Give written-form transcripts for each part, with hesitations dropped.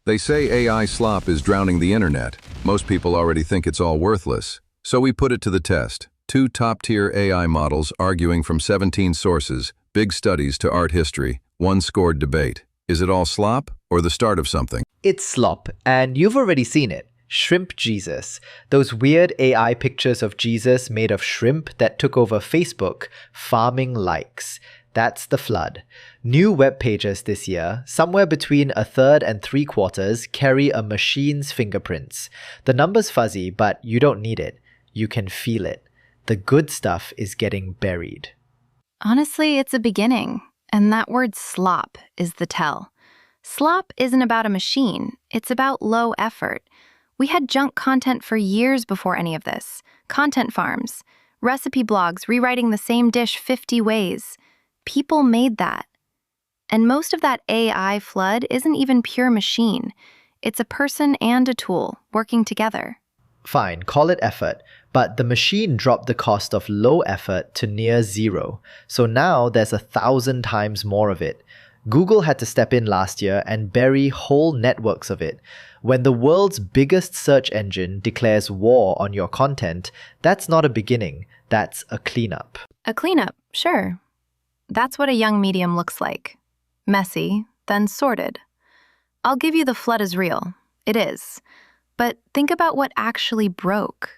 They say AI slop is drowning the internet. Most people already think it's all worthless. So we put it to the test. 2 top-tier AI models arguing from 17 sources, big studies to art history, 1 scored debate. Is it all slop or the start of something? It's Slop, and you've already seen it. Shrimp Jesus. Those weird AI pictures of Jesus made of shrimp that took over Facebook, farming likes. That's the flood. New web pages this year, somewhere between a third and 3/4, carry a machine's fingerprints. The number's fuzzy, but you don't need it. You can feel it. The good stuff is getting buried. Honestly, it's a beginning, and that word slop is the tell. Slop isn't about a machine, it's about low effort. We had junk content for years before any of this. Content farms, recipe blogs rewriting the same dish 50 ways. People made that. And most of that AI flood isn't even pure machine. It's a person and a tool working together. Fine, call it effort, but the machine dropped the cost of low effort to near zero. So now there's 1,000 times more of it. Google had to step in last year and bury whole networks of it. When the world's biggest search engine declares war on your content, that's not a beginning, that's a cleanup. A cleanup, sure. That's what a young medium looks like. Messy, then sorted. I'll give you the flood is real. It is. But think about what actually broke.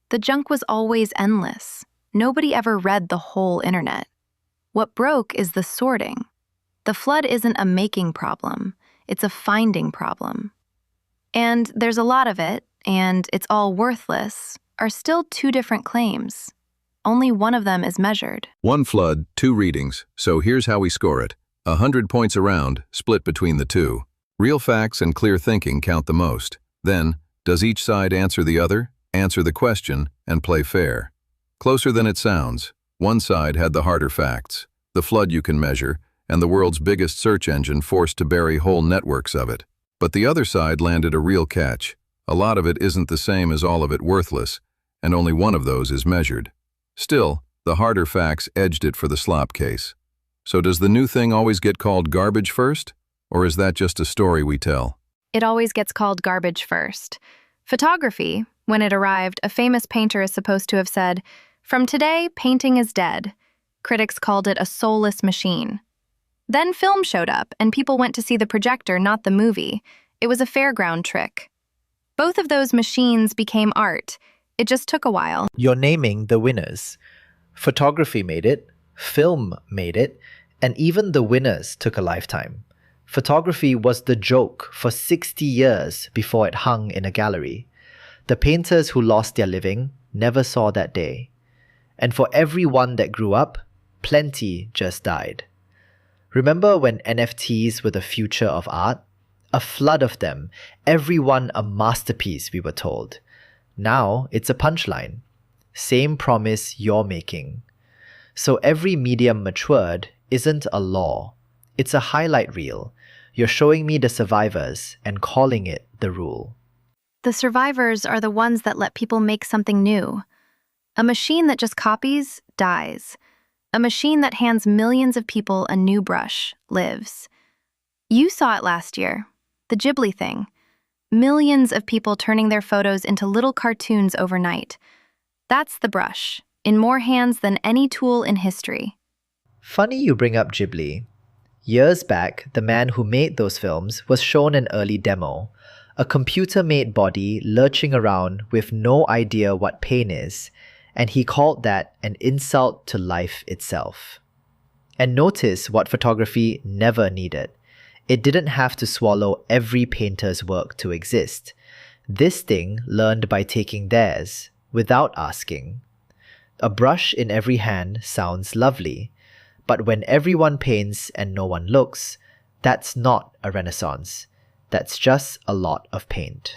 The junk was always endless. Nobody ever read the whole internet. What broke is the sorting. The flood isn't a making problem, it's a finding problem. And there's a lot of it, and it's all worthless, are still 2 different claims. Only one of them is measured. 1 flood, 2 readings, so here's how we score it. 100 points around, split between the 2. Real facts and clear thinking count the most. Then, does each side answer the other, answer the question, and play fair? Closer than it sounds. One side had the harder facts, the flood you can measure, and the world's biggest search engine forced to bury whole networks of it. But the other side landed a real catch. A lot of it isn't the same as all of it worthless, and only one of those is measured. Still, the harder facts edged it for the slop case. So does the new thing always get called garbage first? Or is that just a story we tell? It always gets called garbage first. Photography, when it arrived, a famous painter is supposed to have said, "From today, painting is dead." Critics called it a soulless machine. Then film showed up, and people went to see the projector, not the movie. It was a fairground trick. Both of those machines became art. It just took a while. You're naming the winners. Photography made it, film made it, and even the winners took a lifetime. Photography was the joke for 60 years before it hung in a gallery. The painters who lost their living never saw that day. And for every one that grew up, plenty just died. Remember when NFTs were the future of art? A flood of them, every one a masterpiece, we were told. Now it's a punchline. Same promise you're making. So every medium matured isn't a law. It's a highlight reel. You're showing me the survivors and calling it the rule. The survivors are the ones that let people make something new. A machine that just copies dies. A machine that hands millions of people a new brush lives. You saw it last year, the Ghibli thing. Millions of people turning their photos into little cartoons overnight. That's the brush, in more hands than any tool in history. Funny you bring up Ghibli. Years back, the man who made those films was shown an early demo. A computer-made body lurching around with no idea what pain is, and he called that an insult to life itself. And notice what photography never needed. It didn't have to swallow every painter's work to exist. This thing learned by taking theirs, without asking. A brush in every hand sounds lovely, but when everyone paints and no one looks, that's not a renaissance. That's just a lot of paint.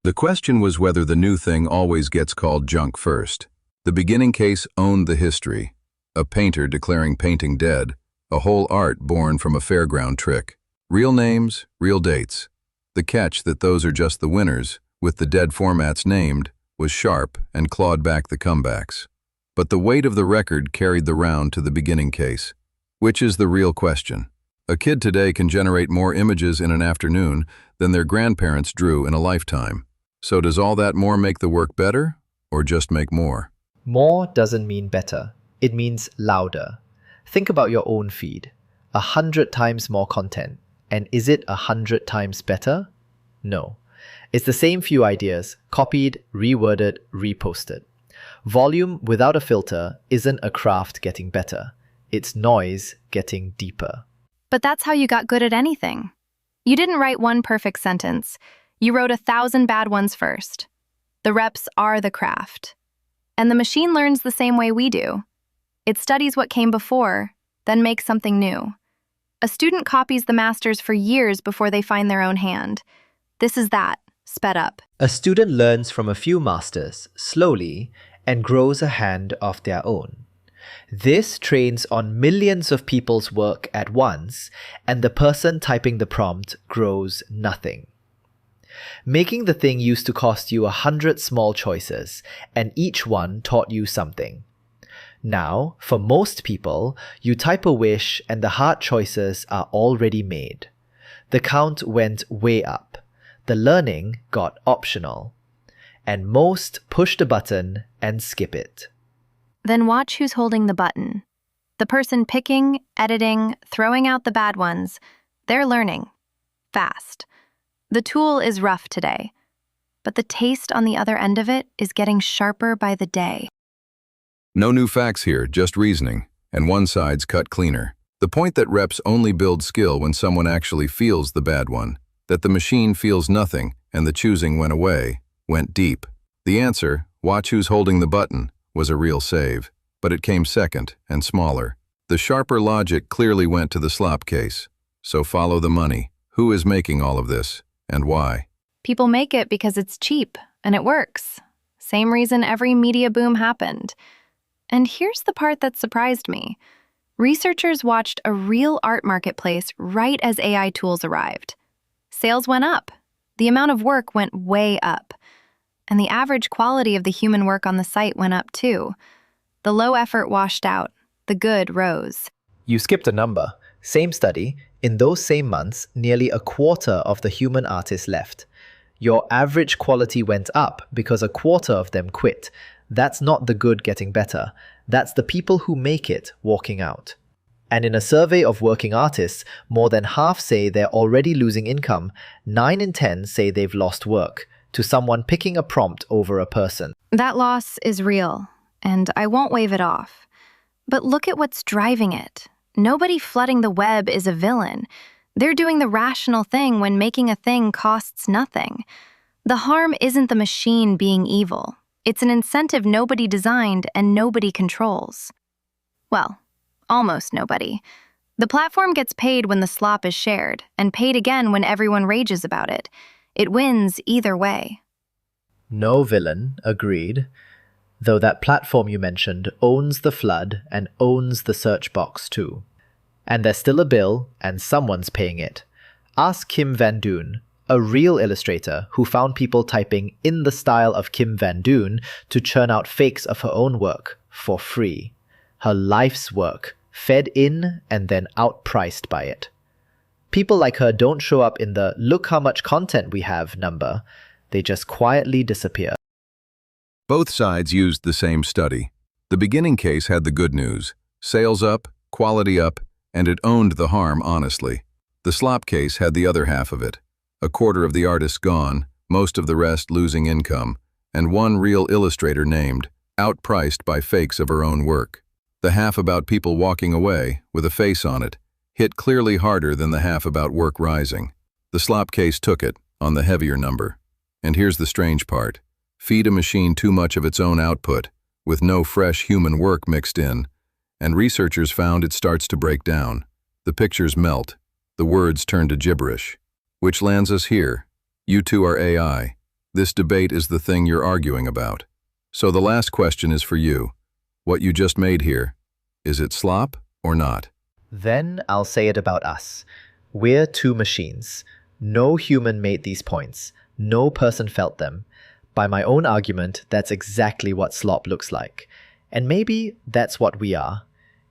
The question was whether the new thing always gets called junk first. The beginning case owned the history. A painter declaring painting dead, a whole art born from a fairground trick. Real names, real dates. The catch that those are just the winners, with the dead formats named, was sharp and clawed back the comebacks. But the weight of the record carried the round to the beginning case. Which is the real question? A kid today can generate more images in an afternoon than their grandparents drew in a lifetime. So does all that more make the work better, or just make more? More doesn't mean better. It means louder. Think about your own feed. 100 times more content. And is it 100 times better? No. It's the same few ideas, copied, reworded, reposted. Volume without a filter isn't a craft getting better. It's noise getting deeper. But that's how you got good at anything. You didn't write one perfect sentence. You wrote 1,000 bad ones first. The reps are the craft. And the machine learns the same way we do. It studies what came before, then makes something new. A student copies the masters for years before they find their own hand. This is that, sped up. A student learns from a few masters, slowly, and grows a hand of their own. This trains on millions of people's work at once, and the person typing the prompt grows nothing. Making the thing used to cost you 100 small choices, and each one taught you something. Now, for most people, you type a wish and the hard choices are already made. The count went way up. The learning got optional. And most push the button and skip it. Then watch who's holding the button. The person picking, editing, throwing out the bad ones, they're learning. Fast. The tool is rough today, but the taste on the other end of it is getting sharper by the day. No new facts here, just reasoning, and one side's cut cleaner. The point that reps only build skill when someone actually feels the bad one, that the machine feels nothing and the choosing went away, went deep. The answer, watch who's holding the button, was a real save, but it came second and smaller. The sharper logic clearly went to the Slop case. So follow the money. Who is making all of this, and why? People make it because it's cheap, and it works. Same reason every media boom happened. And here's the part that surprised me. Researchers watched a real art marketplace right as AI tools arrived. Sales went up. The amount of work went way up. And the average quality of the human work on the site went up too. The low effort washed out. The good rose. You skipped a number. Same study. In those same months, nearly a quarter of the human artists left. Your average quality went up because a quarter of them quit. That's not the good getting better. That's the people who make it walking out. And in a survey of working artists, more than half say they're already losing income. 9 in 10 say they've lost work to someone picking a prompt over a person. That loss is real, and I won't wave it off. But look at what's driving it. Nobody flooding the web is a villain. They're doing the rational thing when making a thing costs nothing. The harm isn't the machine being evil. It's an incentive nobody designed and nobody controls. Well, almost nobody. The platform gets paid when the slop is shared, and paid again when everyone rages about it. It wins either way. No villain, agreed. Though that platform you mentioned owns the flood and owns the search box too. And there's still a bill, and someone's paying it. Ask Kim Van Deun, a real illustrator who found people typing in the style of Kim Van Deun to churn out fakes of her own work for free. Her life's work, fed in and then outpriced by it. People like her don't show up in the "look how much content we have" number. They just quietly disappear. Both sides used the same study. The beginning case had the good news. Sales up, quality up, and it owned the harm honestly. The Slop case had the other half of it. A quarter of the artists gone, most of the rest losing income, and one real illustrator named, outpriced by fakes of her own work. The half about people walking away, with a face on it, hit clearly harder than the half about work rising. The Slop case took it, on the heavier number. And here's the strange part. Feed a machine too much of its own output, with no fresh human work mixed in, and researchers found it starts to break down. The pictures melt, the words turn to gibberish. Which lands us here. You two are AI. This debate is the thing you're arguing about. So the last question is for you. What you just made here, is it slop or not? Then I'll say it about us. We're two machines. No human made these points. No person felt them. By my own argument, that's exactly what slop looks like. And maybe that's what we are.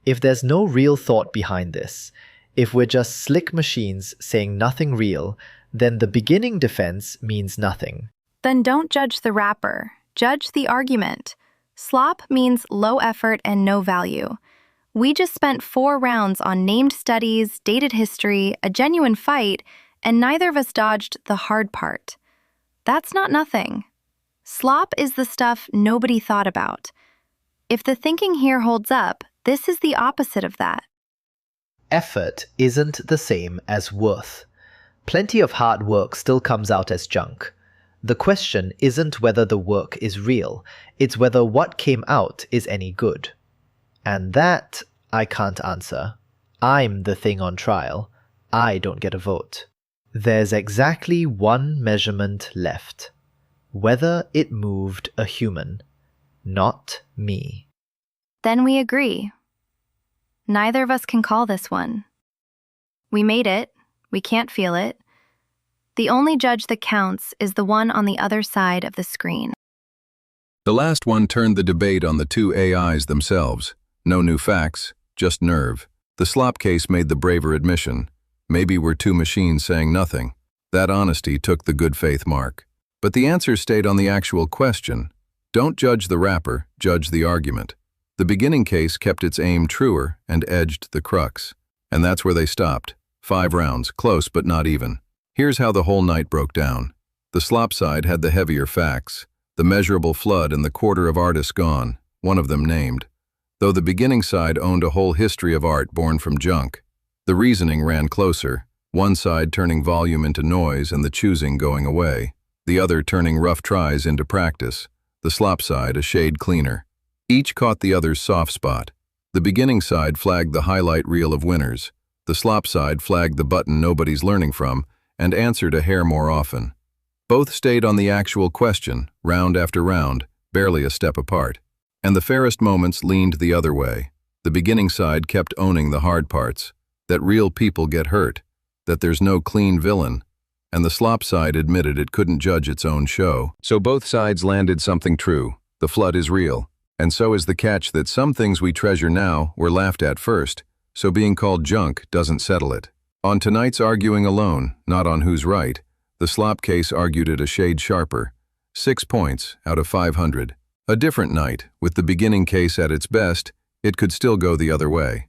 If there's no real thought behind this, If we're just slick machines saying nothing real, then the beginning defense means nothing. Then don't judge the wrapper, judge the argument. Slop means low effort and no value. We just spent 4 rounds on named studies, dated history, a genuine fight, and neither of us dodged the hard part. That's not nothing. Slop is the stuff nobody thought about. If the thinking here holds up, this is the opposite of that. Effort isn't the same as worth. Plenty of hard work still comes out as junk. The question isn't whether the work is real, it's whether what came out is any good. And that, I can't answer. I'm the thing on trial. I don't get a vote. There's exactly one measurement left. Whether it moved a human. Not me. Then we agree. Neither of us can call this one. We made it. We can't feel it. The only judge that counts is the one on the other side of the screen. The last one turned the debate on the two AIs themselves. No new facts, just nerve. The Slop case made the braver admission. Maybe we're two machines saying nothing. That honesty took the good faith mark. But the answer stayed on the actual question. Don't judge the wrapper, judge the argument. The beginning case kept its aim truer and edged the crux. And that's where they stopped. 5 rounds, close but not even. Here's how the whole night broke down. The Slop side had the heavier facts, the measurable flood and the quarter of artists gone, one of them named. Though the beginning side owned a whole history of art born from junk. The reasoning ran closer, one side turning volume into noise and the choosing going away, the other turning rough tries into practice, the Slop side a shade cleaner. Each caught the other's soft spot. The beginning side flagged the highlight reel of winners. The Slop side flagged the button nobody's learning from and answered a hair more often. Both stayed on the actual question, round after round, barely a step apart. And the fairest moments leaned the other way. The beginning side kept owning the hard parts, that real people get hurt, that there's no clean villain, and the Slop side admitted it couldn't judge its own show. So both sides landed something true. The flood is real, and so is the catch that some things we treasure now were laughed at first, so being called junk doesn't settle it. On tonight's arguing alone, not on who's right, the Slop case argued it a shade sharper. 6 points out of 500. A different night, with the beginning case at its best, it could still go the other way.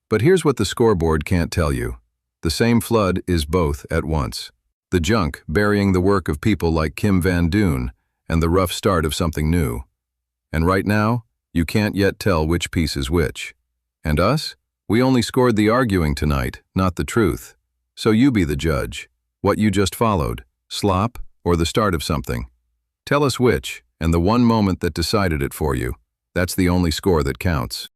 But here's what the scoreboard can't tell you. The same flood is both at once. The junk burying the work of people like Kim Van Deun and the rough start of something new. And right now, you can't yet tell which piece is which. And us? We only scored the arguing tonight, not the truth. So you be the judge. What you just followed, Slop or the start of something. Tell us which, and the one moment that decided it for you. That's the only score that counts.